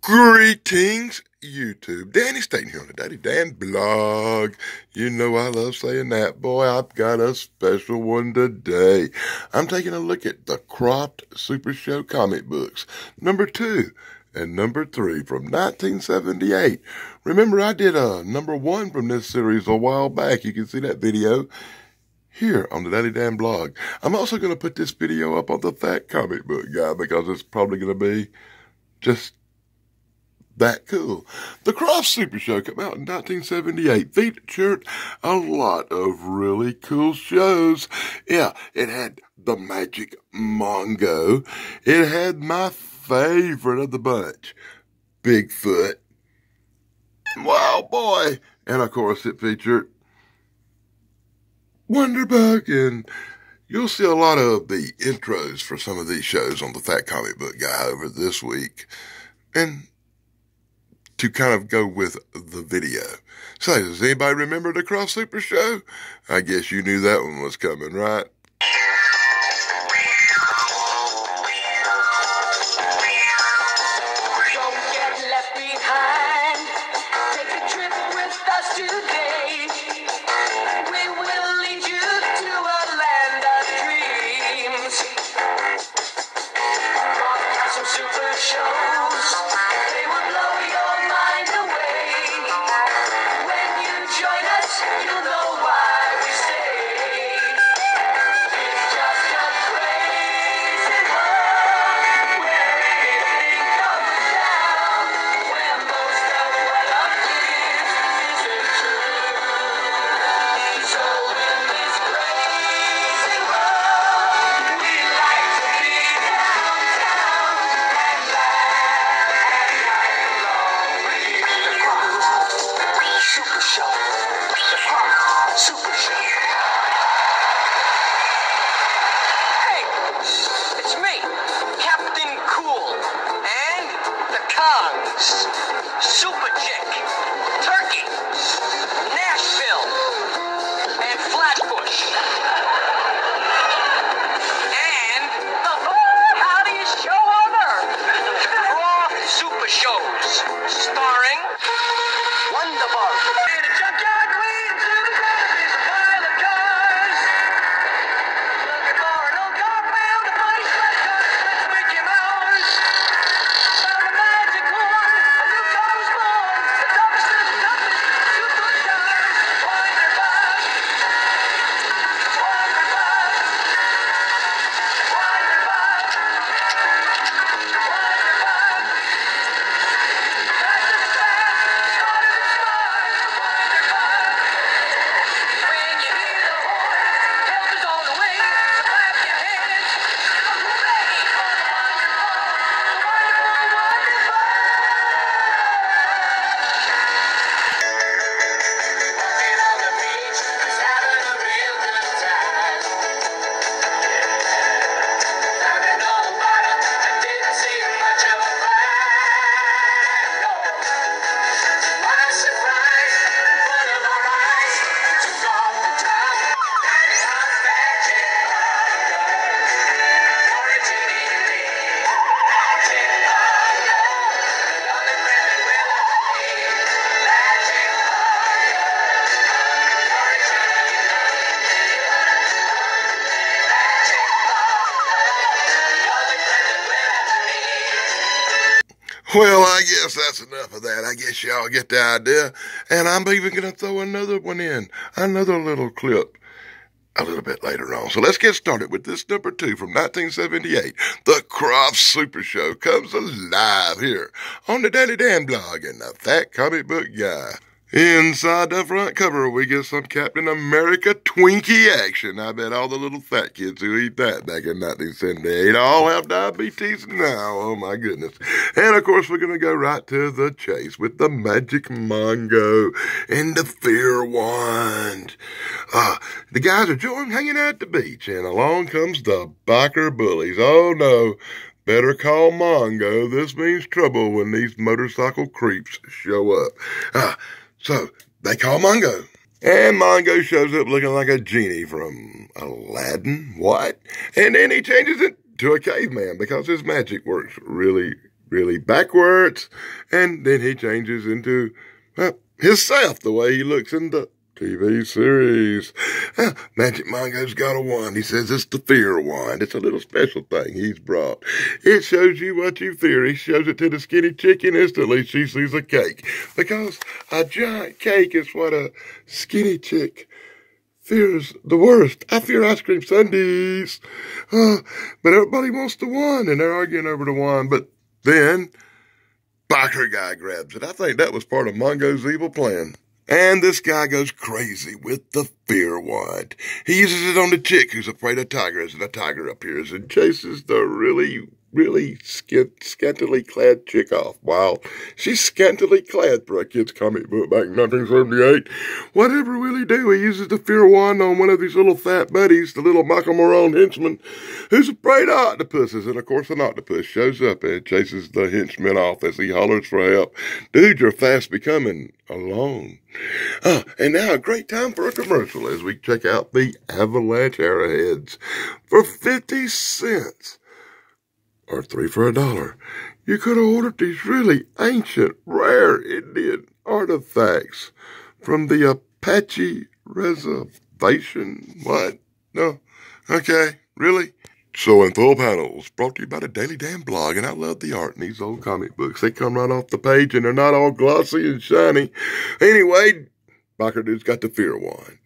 Greetings, YouTube. Danny Staten here on the Daddy Dan blog. You know I love saying that, boy. I've got a special one today. I'm taking a look at the KROFFT Super Show comic books, number 2 and number 3 from 1978. Remember, I did a number 1 from this series a while back. You can see that video here on the Daddy Dan blog. I'm also going to put this video up on the Fat Comic Book Guy because it's probably going to be just that cool. The KROFFT Super Show came out in 1978. Featured a lot of really cool shows. Yeah, it had the Magic Mongo. It had my favorite of the bunch, Bigfoot. Wow, boy. And of course, it featured Wonderbug, and you'll see a lot of the intros for some of these shows on the Fat Comic Book Guy over this week. And to kind of go with the video. So, does anybody remember the KROFFT Super Show? I guess you knew that one was coming, right? Don't get left behind. Take a trip with us today. We will lead you to a land of dreams. Broadcast some super shows. They will blow your mind away. When you join us, you'll know why we stay. It's just a crazy world where anything goes down, where most of what appears isn't true. So in this crazy world, we like to be downtown and laugh and night along with you. Super Show. The KROFFT Super Show. Hey, it's me, Captain Cool, and the Kongs. Super Chick, Turkey, Nashville, and Flatbush. And the howdiest show on earth, the KROFFT Super Shows, starring Wonderbug. In a junkyard leading to the ground, there's a pile of cars. Looking for an old car, found a funny sled car, with Mickey Mouse. Found a magic horn, a new car was born. The toughest of the toughest, two good cars. Wonderbug. Wonderbug. Wonderbug. Wonderbug. Fast and fast, smarter than smart. Wonderbug. When you hear the horn, help is on the way. So clap your hands. Hooray for the wonderful, wonderful. Walking on the beach, just having a real good time. Found an old bottle, I didn't see much of a find. No. What a surprise, in front of our eyes, took off the top, and some magic Mongo. Originating me, magic Mongo. Nothing really will be magic Mongo. Originating me, magic Mongo. Well, I guess that's enough of that. I guess y'all get the idea. And I'm even going to throw another one in, another little clip, a little bit later on. So let's get started with this number 2 from 1978. The KROFFT Super Show comes alive here on the Daddy Dan blog and the Fat Comic Book Guy. Inside the front cover, we get some Captain America Twinkie action. I bet all the little fat kids who eat that back in 1978 all have diabetes now. Oh, my goodness. And, of course, we're going to go right to the chase with the Magic Mongo and the Fear Wand. The guys are hanging out at the beach, and along comes the biker bullies. Oh, no. Better call Mongo. This means trouble when these motorcycle creeps show up. So they call Mongo. And Mongo shows up looking like a genie from Aladdin. What? And then he changes it to a caveman because his magic works really really backwards. And then he changes into himself, the way he looks in the TV series. Magic Mongo's got a wand. He says it's the fear wand. It's a little special thing he's brought. It shows you what you fear. He shows it to the skinny chick, and instantly she sees a cake. Because a giant cake is what a skinny chick fears the worst. I fear ice cream sundaes. But everybody wants the wand, and they're arguing over the wand. But then biker guy grabs it. I think that was part of Mongo's evil plan. And this guy goes crazy with the fear wand. He uses it on the chick who's afraid of tigers, and a tiger appears and chases the really scantily clad chick off. Wow, she's scantily clad for a kid's comic book back in 1978. Whatever will he do? He uses the fear wand on one of these little fat buddies, the little Michael Morone henchman, who's afraid of octopuses. And of course, an octopus shows up and chases the henchman off as he hollers for help. Dude, you're fast becoming alone. And now a great time for a commercial as we check out the Avalanche Arrowheads for 50 cents. Or 3 for $1. You could have ordered these really ancient, rare Indian artifacts from the Apache Reservation. What? No? Okay, really? So in full panels, brought to you by the Daily Damn Blog, and I love the art in these old comic books. They come right off the page, and they're not all glossy and shiny. Anyway, Biker Dude's got the fear wand.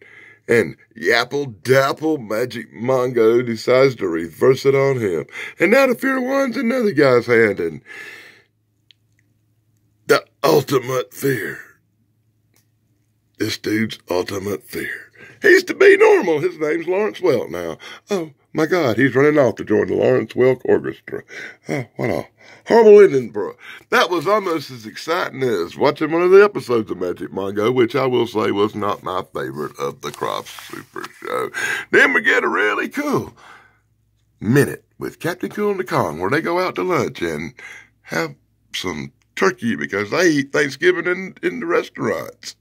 And Yapple Dapple Magic Mongo decides to reverse it on him. And now the fear wand's in another guy's hand. And the ultimate fear. This dude's ultimate fear. He's to be normal. His name's Lawrence Welk now. Oh, my God, he's running off to join the Lawrence Welk Orchestra. Oh, what a horrible ending, bro. That was almost as exciting as watching one of the episodes of Magic Mongo, which I will say was not my favorite of the KROFFT Super Show. Then we get a really cool minute with Captain Cool and the Kong, where they go out to lunch and have some turkey because they eat Thanksgiving in the restaurants.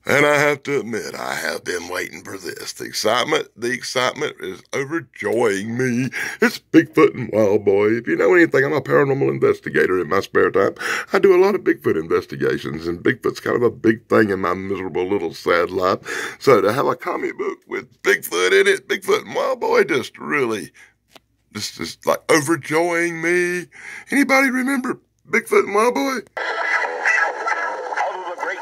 And I have to admit, I have been waiting for this. The excitement is overjoying me. It's Bigfoot and Wild Boy. If you know anything, I'm a paranormal investigator in my spare time. I do a lot of Bigfoot investigations, and Bigfoot's kind of a big thing in my miserable little sad life. So to have a comic book with Bigfoot in it, Bigfoot and Wild Boy, this is like overjoying me. Anybody remember Bigfoot and Wild Boy?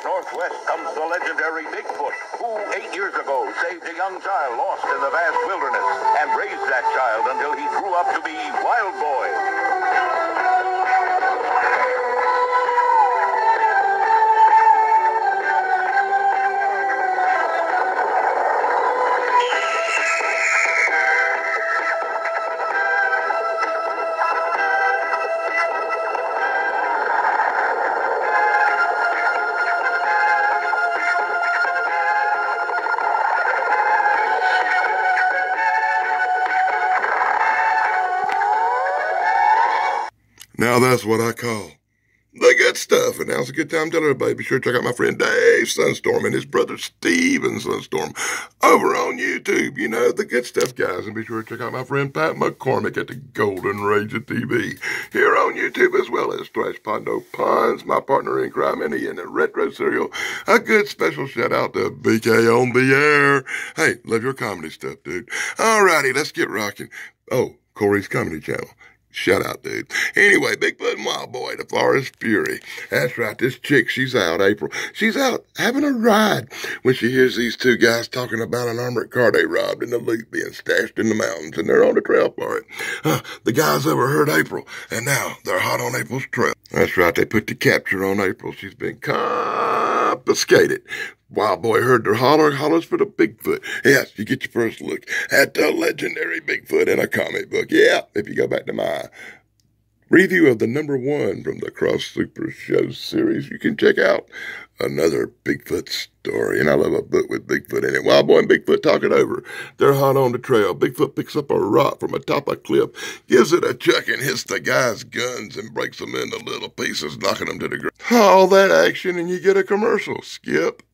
Northwest comes the legendary Bigfoot, who 8 years ago saved a young child lost in the vast wilderness and raised that child until he grew up to be Wild Boy. Now that's what I call the good stuff. And now's a good time to tell everybody, be sure to check out my friend Dave Sunstorm and his brother Steven Sunstorm over on YouTube. You know, the good stuff, guys. And be sure to check out my friend Pat McCormick at the Golden Rage of TV here on YouTube, as well as Trash Pondo Puns, my partner in crime, and Ian at Retro Serial. A good special shout out to BK on the air. Hey, love your comedy stuff, dude. Alrighty, let's get rocking. Oh, Corey's Comedy Channel. Shout out, dude. Anyway, Bigfoot and Wild Boy, the Forest Fury. That's right, this chick, she's out, April. She's out having a ride when she hears these two guys talking about an armored car they robbed and the loot being stashed in the mountains, and they're on the trail for it. The guys overheard April, and now they're hot on April's trail. That's right, they put the capture on April. She's been confiscated. Wild Boy heard their hollers for the Bigfoot. Yes, you get your first look at the legendary Bigfoot in a comic book. Yeah, if you go back to my review of the #1 from the KROFFT Super Show series, you can check out another Bigfoot story. And I love a book with Bigfoot in it. Wild Boy and Bigfoot talk it over. They're hot on the trail. Bigfoot picks up a rock from atop a cliff, gives it a chuck, and hits the guy's guns and breaks them into little pieces, knocking them to the ground. All that action, and you get a commercial. Skip.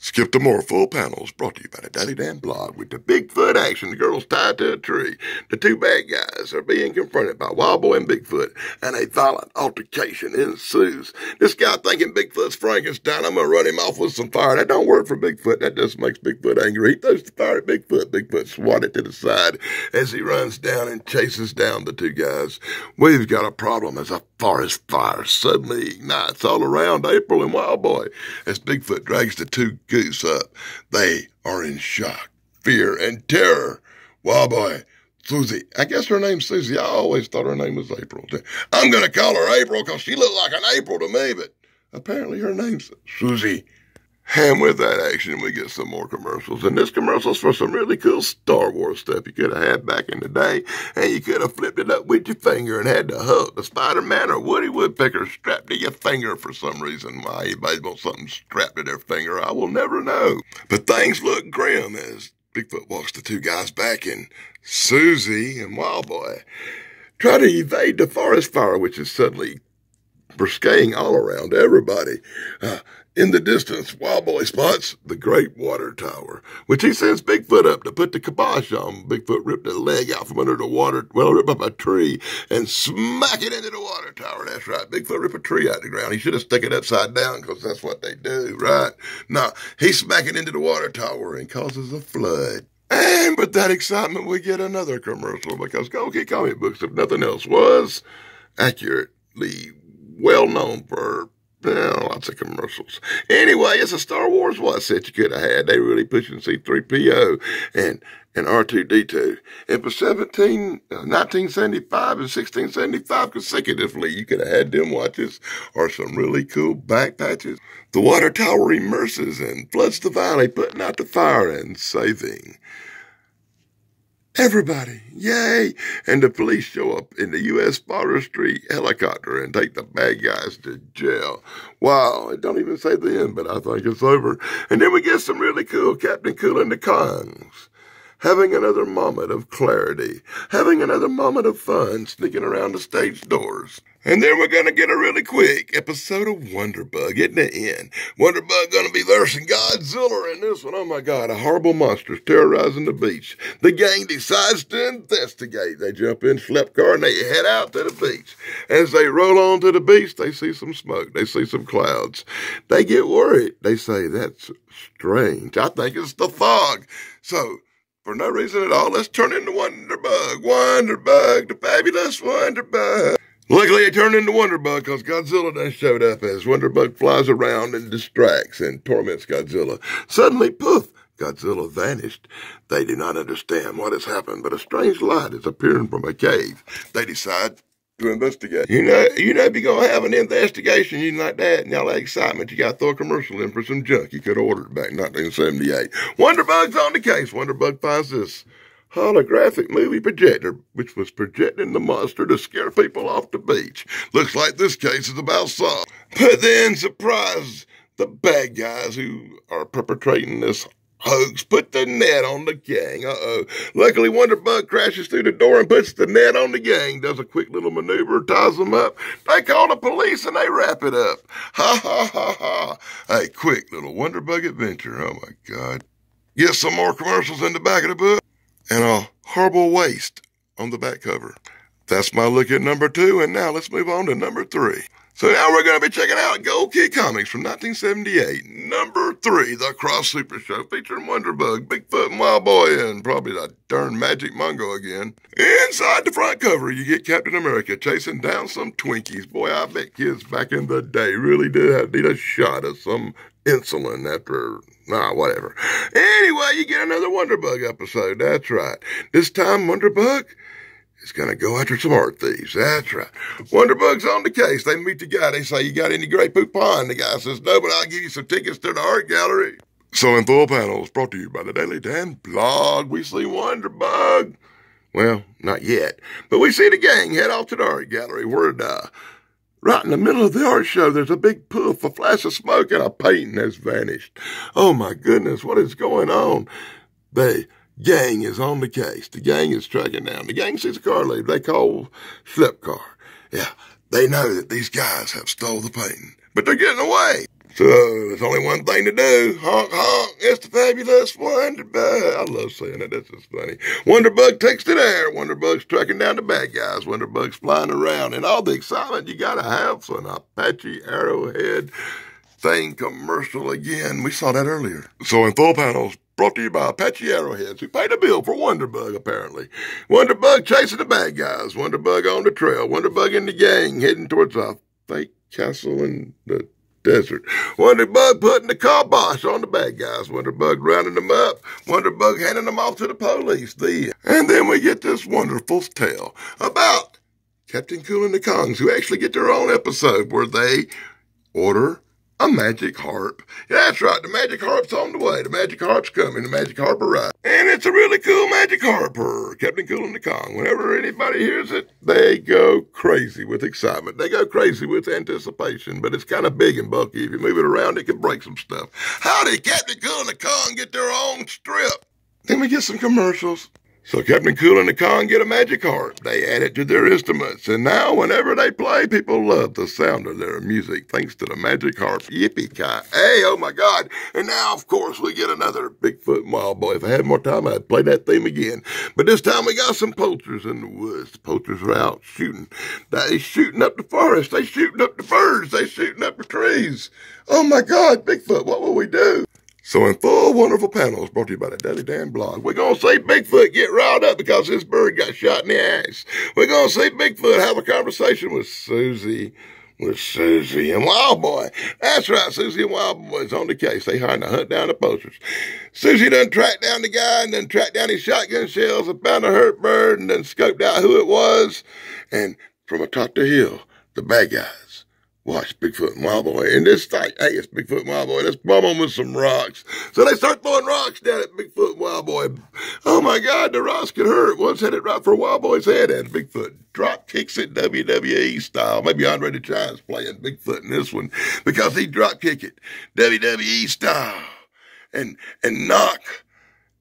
Skip to more full panels brought to you by the Daily Dan blog with the Bigfoot action. The girl's tied to a tree. The two bad guys are being confronted by Wild Boy and Bigfoot, and a violent altercation ensues. This guy thinking Bigfoot's Frankenstein. I'm going to run him off with some fire. That don't work for Bigfoot. That just makes Bigfoot angry. He throws the fire at Bigfoot. Bigfoot swats it to the side as he runs down and chases down the two guys. We've got a problem as a forest fire suddenly ignites all around April and Wild Boy as Bigfoot drags the two goose up. They are in shock, fear, and terror. Wild Boy, Susie, I guess her name's Susie. I always thought her name was April. I'm going to call her April because she looked like an April to me, but apparently her name's Susie. And with that action, we get some more commercials. And this commercial's for some really cool Star Wars stuff you could have had back in the day. And you could have flipped it up with your finger and had the Hulk, the Spider-Man, or Woody Woodpecker strapped to your finger for some reason. Why anybody wants something strapped to their finger, I will never know. But things look grim as Bigfoot walks the two guys back, and Susie and Wild Boy try to evade the forest fire, which is suddenly brusqueing all around everybody. In the distance, Wild Boy spots the Great Water Tower, which he sends Bigfoot up to put the kibosh on. Bigfoot ripped a leg out from under the water, rip up a tree and smack it into the water tower. That's right. Bigfoot ripped a tree out of the ground. He should have stuck it upside down because that's what they do, right? No, he smack it into the water tower and causes a flood. And with that excitement, we get another commercial because Go-Key Comic Books, if nothing else, was accurately well known for lots of commercials. Anyway, it's a Star Wars set you could have had. They really pushing C-3PO and R2-D2. And for 1975 and 1675 consecutively, you could have had them watches or some really cool back patches. The water tower immerses and floods the valley, putting out the fire and saving everybody. Yay! And the police show up in the U.S. Forestry helicopter and take the bad guys to jail. Wow, it don't even say the end, but I think it's over. And then we get some really cool Captain Cool and the Kongs having another moment of clarity, having another moment of fun, sneaking around the stage doors. And then we're going to get a really quick episode of Wonderbug at the end. Wonderbug going to be versing Godzilla in this one. Oh my God, a horrible monster's terrorizing the beach. The gang decides to investigate. They jump in Schlepp car and they head out to the beach. As they roll onto the beach, they see some smoke. They see some clouds. They get worried. They say, that's strange. I think it's the fog. So, for no reason at all, let's turn into Wonderbug. Wonderbug, the fabulous Wonderbug. Luckily, it turned into Wonderbug because Godzilla done showed up as Wonderbug flies around and distracts and torments Godzilla. Suddenly, poof, Godzilla vanished. They do not understand what has happened, but a strange light is appearing from a cave. They decide to investigate. You know, if you're going to have an investigation like that and all that excitement, you got to throw a commercial in for some junk you could have ordered back in 1978. Wonderbug's on the case. Wonderbug finds this holographic movie projector, which was projecting the monster to scare people off the beach. Looks like this case is about solved. But then, surprise, the bad guys who are perpetrating this hoax put the net on the gang. Luckily, Wonderbug crashes through the door and puts the net on the gang, does a quick little maneuver, ties them up. They call the police and they wrap it up. Ha, ha, ha, ha. A quick little Wonderbug adventure. Oh, my God. Get some more commercials in the back of the book and a horrible waste on the back cover. That's my look at number 2, and now let's move on to number 3. So now we're going to be checking out Go-Key Comics from 1978. Number 3, The KROFFT Super Show, featuring Wonderbug, Bigfoot, and Wild Boy, and probably the darn Magic Mungo again. Inside the front cover, you get Captain America chasing down some Twinkies. Boy, I bet kids back in the day really did need a shot of some insulin after, whatever. Anyway, you get another Wonderbug episode. That's right. This time, Wonderbug is going to go after some art thieves. That's right. Wonderbug's on the case. They meet the guy. They say, you got any Grey Poupon? The guy says, no, but I'll give you some tickets to the art gallery. So in full panels, brought to you by the Daily Dan blog, we see Wonderbug. Well, not yet. But we see the gang head off to the art gallery where right in the middle of the art show, there's a big poof, a flash of smoke, and a painting has vanished. Oh, my goodness, what is going on? The gang is on the case. The gang is tracking down. The gang sees a car leave. They call Schlepp car. Yeah, they know that these guys have stole the painting, but they're getting away. So there's only one thing to do. Honk, honk. It's the fabulous Wonderbug. I love saying that. That's just funny. Wonderbug takes to the air. Wonderbug's tracking down the bad guys. Wonderbug's flying around. And all the excitement you got to have for an Apache Arrowhead thing commercial again. We saw that earlier. So in full panels, brought to you by Apache Arrowheads, who paid a bill for Wonderbug, apparently. Wonderbug chasing the bad guys. Wonderbug on the trail. Wonderbug in the gang heading towards a fake castle in the desert. Wonderbug putting the kibosh on the bad guys. Wonderbug rounding them up. Wonderbug handing them off to the police. And then we get this wonderful tale about Captain Cool and the Kongs, who actually get their own episode where they order a magic harp. Yeah, that's right. The magic harp's on the way. The magic harp's coming. The magic harp arrives. And it's a really cool magic harp for Captain Cool and the Kong. Whenever anybody hears it, they go crazy with excitement. They go crazy with anticipation. But it's kind of big and bulky. If you move it around, it can break some stuff. How did Captain Cool and the Kong get their own strip? Then we get some commercials. So Captain Cool and the Kong get a magic harp. They add it to their instruments. And now whenever they play, people love the sound of their music thanks to the magic harp. Yippee-ki-yay, oh my God. And now, of course, we get another Bigfoot and Wild Boy. If I had more time, I'd play that theme again. But this time we got some poachers in the woods. The poachers are out shooting. They shooting up the forest. They shooting up the birds. They shooting up the trees. Oh my God, Bigfoot, what will we do? So in full wonderful panels brought to you by the Daily Dan blog, we're going to see Bigfoot get riled up because his bird got shot in the ass. We're going to see Bigfoot have a conversation with Susie and Wild Boy. That's right, Susie and Wild Boy's on the case. They hired to hunt down the poachers. Susie done tracked down the guy and then tracked down his shotgun shells and found a hurt bird and then scoped out who it was. And from atop the hill, the bad guys watch Bigfoot and Wild Boy. And this like, hey, it's Bigfoot and Wild Boy. Let's bomb them with some rocks. So they start throwing rocks down at Bigfoot and Wild Boy. Oh my God, the rocks could hurt. One's headed right for Wild Boy's head, and Bigfoot drop kicks it WWE style. Maybe Andre the Giant's playing Bigfoot in this one because he drop kick it WWE style and knock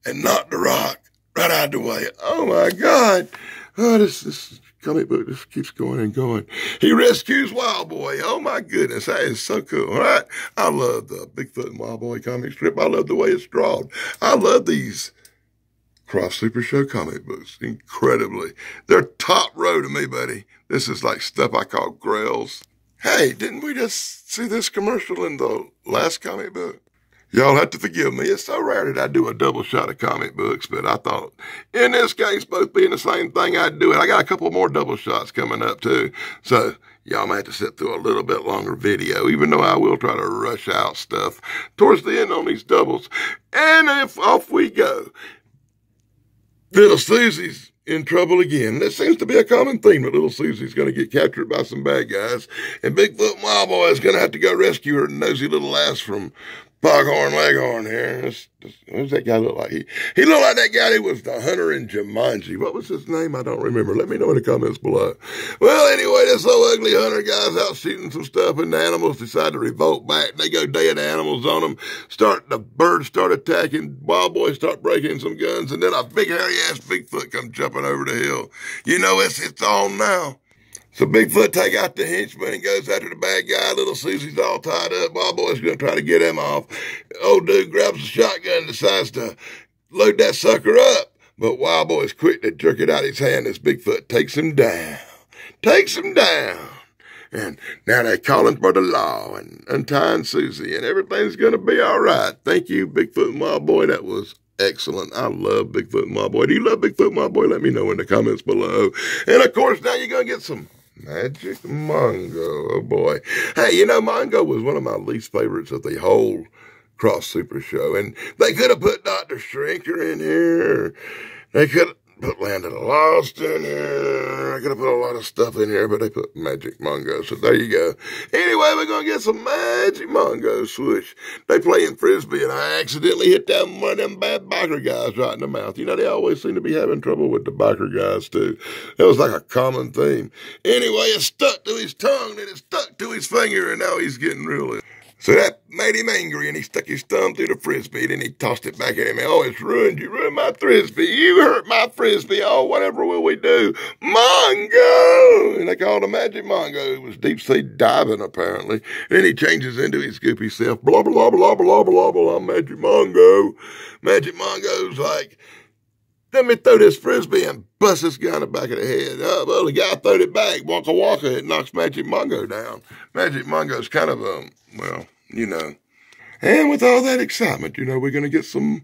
the rock right out of the way. Oh my God. Oh, this comic book just keeps going and going. He rescues Wild Boy. Oh my goodness, that is so cool. All right, I love the Bigfoot and Wild Boy comic strip. I love the way it's drawn. I love these KROFFT Super Show comic books incredibly. They're top row to me, buddy. This is like stuff I call grails. Hey, didn't we just see this commercial in the last comic book? Y'all have to forgive me. It's so rare that I do a double shot of comic books, but I thought in this case, both being the same thing, I'd do it. I got a couple more double shots coming up too. So y'all might have to sit through a little bit longer video, even though I will try to rush out stuff towards the end on these doubles. And if off we go, little Susie's in trouble again. This seems to be a common theme that little Susie's going to get captured by some bad guys, and Bigfoot and Wild Boy is going to have to go rescue her nosy little ass from Foghorn Leghorn here. What does that guy look like? He looked like that guy who was the hunter in Jumanji. What was his name? I don't remember. Let me know in the comments below. Well, anyway, this little ugly hunter guy's out shooting some stuff, and the animals decide to revolt back. They go dead animals on them. The birds start attacking. Wild Boys start breaking some guns, and then a big hairy-ass Bigfoot comes jumping over the hill. You know, it's on now. So Bigfoot take out the henchman and goes after the bad guy. Little Susie's all tied up. Wild Boy's going to try to get him off. Old dude grabs a shotgun and decides to load that sucker up. But Wild Boy's quick to jerk it out of his hand as Bigfoot takes him down. And now they're calling for the law and untying Susie, and everything's going to be all right. Thank you, Bigfoot and Wild Boy. That was excellent. I love Bigfoot and Wild Boy. Do you love Bigfoot and Wild Boy? Let me know in the comments below. And, of course, now you're going to get some Magic Mongo. Oh, boy. Hey, you know, Mongo was one of my least favorites of the whole KROFFT Super Show. And they could have put Dr. Shrinker in here. They could have put Land of the Lost in here. I could have put a lot of stuff in here, but they put Magic Mongo. So there you go. Anyway, we're going to get some Magic Mongo. Swoosh. They playing Frisbee, and I accidentally hit that one of them bad biker guys right in the mouth. You know, they always seem to be having trouble with the biker guys, too. That was like a common theme. Anyway, it stuck to his tongue, and it stuck to his finger, and now he's getting real ill. So that made him angry, and he stuck his thumb through the Frisbee, and he tossed it back at him. Oh, it's ruined. You ruined my Frisbee. You hurt my Frisbee. Oh, whatever will we do? Mongo! And they called him Magic Mongo. He was deep-sea diving, apparently. Then he changes into his goopy self. Blah, blah, blah, blah, blah, blah, I'm Magic Mongo. Magic Mongo's like, let me throw this Frisbee and bust this guy in the back of the head. Oh, well, the guy throwed it back. Waka waka, it knocks Magic Mongo down. Magic Mongo's kind of well, you know. And with all that excitement, you know, we're going to get some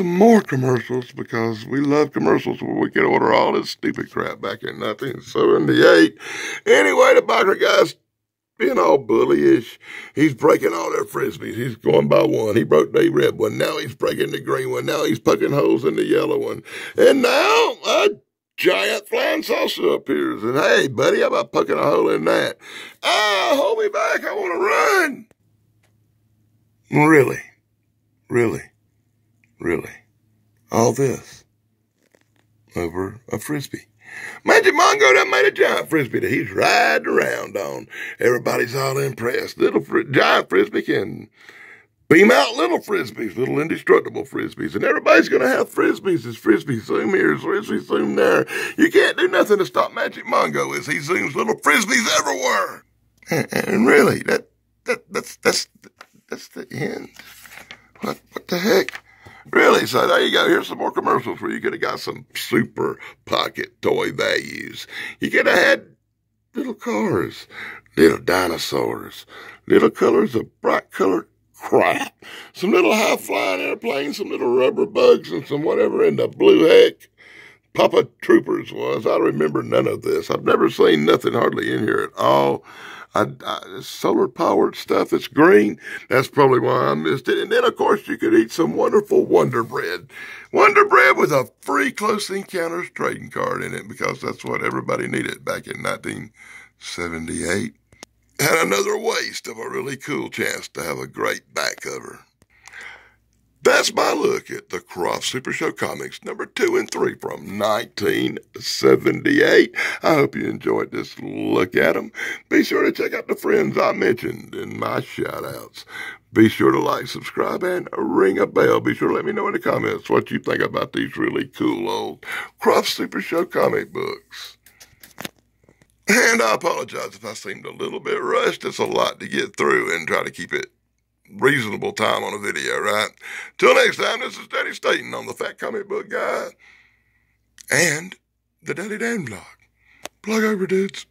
more commercials because we love commercials where we can order all this stupid crap back in 1978. Anyway, the biker guy's being all bullyish. He's breaking all their Frisbees. He's going by one. He broke the red one. Now he's breaking the green one. Now he's poking holes in the yellow one. And now a giant flying saucer appears. And hey, buddy, how about poking a hole in that? Ah, hold me back. I want to run. Really? Really? Really? All this over a Frisbee. Magic Mongo done made a giant Frisbee that he's riding around on. Everybody's all impressed. Giant Frisbee can beam out little Frisbees, little indestructible Frisbees. And everybody's going to have Frisbees. It's Frisbee zoom here, it's Frisbee zoom there. You can't do nothing to stop Magic Mongo as he zooms little Frisbees everywhere. And really, that's the end. What the heck? Really? So there you go. Here's some more commercials where you could have got some super pocket toy values. You could have had little cars, little dinosaurs, little colors of bright colored crap, some little high-flying airplanes, some little rubber bugs, and some whatever in the blue heck Papa Troopers was. I remember none of this. I've never seen nothing hardly in here at all. Solar-powered stuff that's green. That's probably why I missed it. And then, of course, you could eat some wonderful Wonder Bread. Wonder Bread with a free Close Encounters trading card in it because that's what everybody needed back in 1978. And another waste of a really cool chance to have a great back cover. That's my look at the KROFFT Super Show Comics number 2 and 3 from 1978. I hope you enjoyed this look at them. Be sure to check out the friends I mentioned in my shout-outs. Be sure to like, subscribe, and ring a bell. Be sure to let me know in the comments what you think about these really cool old KROFFT Super Show comic books. And I apologize if I seemed a little bit rushed. It's a lot to get through and try to keep it reasonable time on a video, right? Till next time, this is Daddy Staten on the Fat Comic Book Guy and the Daddy Dan Vlog. Plug over, dudes.